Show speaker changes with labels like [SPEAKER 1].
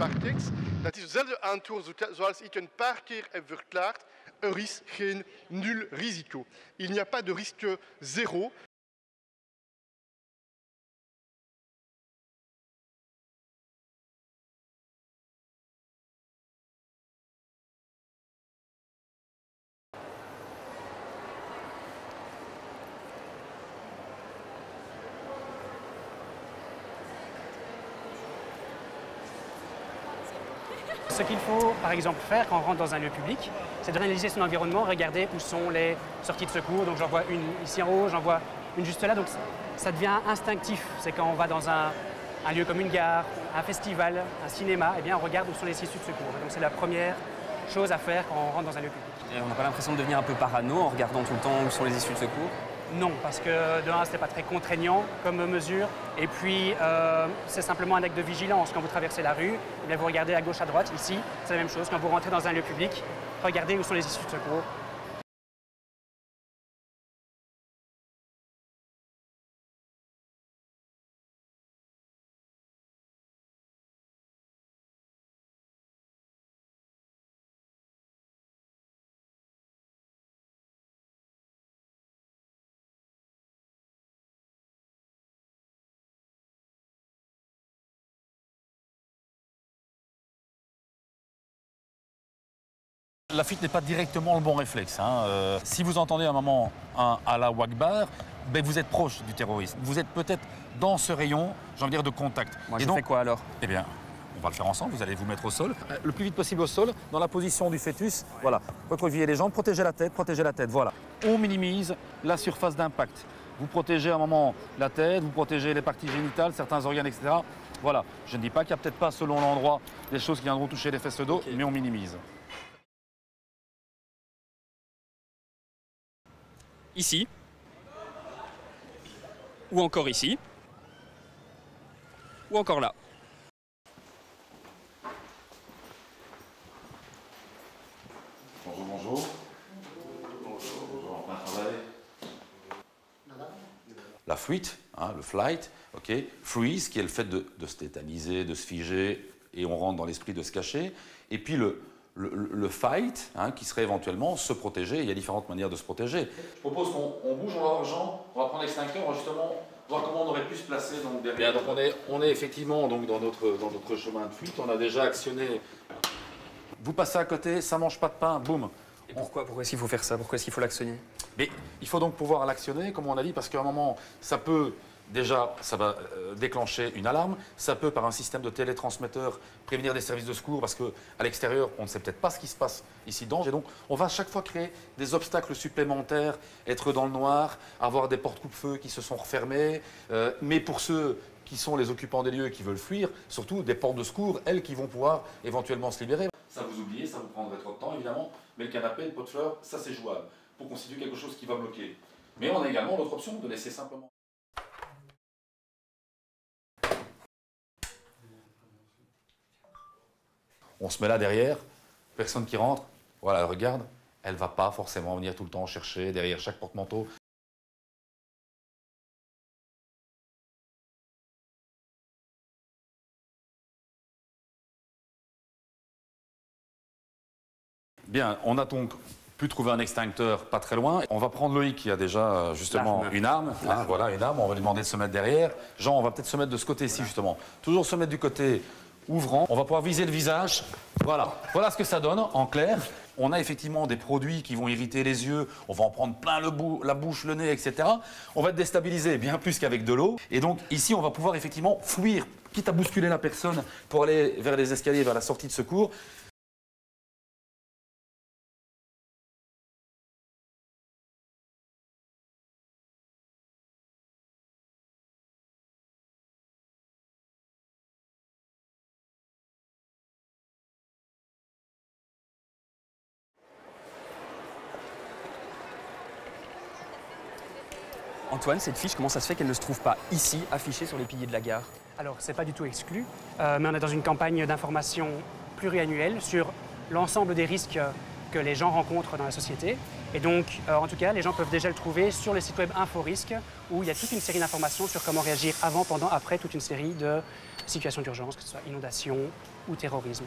[SPEAKER 1] parkings. Dat is hetzelfde antwoord zoals ik een paar keer heb verklaard. Er is geen nul risico. Il n'y a pas de risque zéro.
[SPEAKER 2] Ce qu'il faut, par exemple, faire quand on rentre dans un lieu public, c'est d'analyser son environnement, regarder où sont les sorties de secours. Donc j'en vois une ici en haut, j'en vois une juste là. Donc ça devient instinctif. C'est quand on va dans un lieu comme une gare, un festival, un cinéma, eh bien on regarde où sont les issues de secours. Donc c'est la première chose à faire quand on rentre dans un lieu public.
[SPEAKER 3] Et on n'a pas l'impression de devenir un peu parano en regardant tout le temps où sont les issues de secours?
[SPEAKER 2] Non, parce que de un, ce n'est pas très contraignant comme mesure. Et puis, c'est simplement un acte de vigilance. Quand vous traversez la rue, eh bien, vous regardez à gauche, à droite. Ici, c'est la même chose. Quand vous rentrez dans un lieu public, regardez où sont les issues de secours.
[SPEAKER 4] La fuite n'est pas directement le bon réflexe. Si vous entendez un moment un Allah Akbar, ben vous êtes proche du terroriste. Vous êtes peut-être dans ce rayon, j'ai envie de dire, de contact.
[SPEAKER 3] Moi, je fais quoi alors?
[SPEAKER 4] Eh bien, on va le faire ensemble. Vous allez vous mettre au sol, le plus vite possible au sol, dans la position du fœtus. Ouais. Voilà. Recroqueviller les jambes, protégez la tête, voilà. On minimise la surface d'impact. Vous protégez à un moment la tête, vous protégez les parties génitales, certains organes, etc. Voilà. Je ne dis pas qu'il n'y a peut-être pas, selon l'endroit, des choses qui viendront toucher les fesses de dos, okay, mais on minimise.
[SPEAKER 3] Ici, ou encore ici, ou encore là.
[SPEAKER 4] Bonjour, bonjour. Bonjour, en plein travail. La fuite, le flight, ok. Freeze, qui est le fait de se tétaniser, de se figer, et on rentre dans l'esprit de se cacher. Et puis le fight, qui serait éventuellement se protéger. Il y a différentes manières de se protéger. Je propose qu'on bouge, on va voir Jean, on va prendre l'extincteur, on va justement voir comment on aurait pu se placer donc, derrière. Bien, donc on est effectivement donc, dans notre chemin de fuite, on a déjà actionné. Vous passez à côté, ça mange pas de pain, boum.
[SPEAKER 3] Et pourquoi est-ce qu'il faut faire ça? Pourquoi est-ce qu'il faut l'actionner?
[SPEAKER 4] Mais il faut donc pouvoir l'actionner, comme on a dit, parce qu'à un moment, ça peut... Déjà, ça va déclencher une alarme. Ça peut, par un système de télétransmetteur, prévenir des services de secours parce qu'à l'extérieur, on ne sait peut-être pas ce qui se passe ici dedans. Et donc, on va à chaque fois créer des obstacles supplémentaires, être dans le noir, avoir des portes coupe-feu qui se sont refermées. Mais pour ceux qui sont les occupants des lieux et qui veulent fuir, surtout des portes de secours, elles qui vont pouvoir éventuellement se libérer. Ça vous oubliez, ça vous prendrait trop de temps, évidemment. Mais le canapé, le pot de fleurs, ça c'est jouable pour constituer quelque chose qui va bloquer. Mais on a également l'autre option de laisser simplement... On se met là derrière, personne qui rentre, voilà, elle regarde, elle ne va pas forcément venir tout le temps chercher derrière chaque porte-manteau. Bien, on a donc pu trouver un extincteur pas très loin. On va prendre Loïc qui a déjà justement une arme. Voilà, une arme, on va lui demander de se mettre derrière. Jean, on va peut-être se mettre de ce côté-ci justement. Toujours se mettre du côté ouvrant. On va pouvoir viser le visage. Voilà, voilà ce que ça donne en clair. On a effectivement des produits qui vont irriter les yeux. On va en prendre plein la bouche, le nez, etc. On va être déstabilisé bien plus qu'avec de l'eau. Et donc ici, on va pouvoir effectivement fuir, quitte à bousculer la personne pour aller vers les escaliers, vers la sortie de secours.
[SPEAKER 3] Antoine, cette fiche, comment ça se fait qu'elle ne se trouve pas ici, affichée sur les piliers de la gare?
[SPEAKER 2] Alors, ce n'est pas du tout exclu, mais on est dans une campagne d'information pluriannuelle sur l'ensemble des risques que les gens rencontrent dans la société. Et donc, en tout cas, les gens peuvent déjà le trouver sur le site web InfoRisque, où il y a toute une série d'informations sur comment réagir avant, pendant, après toute une série de situations d'urgence, que ce soit inondation ou terrorisme.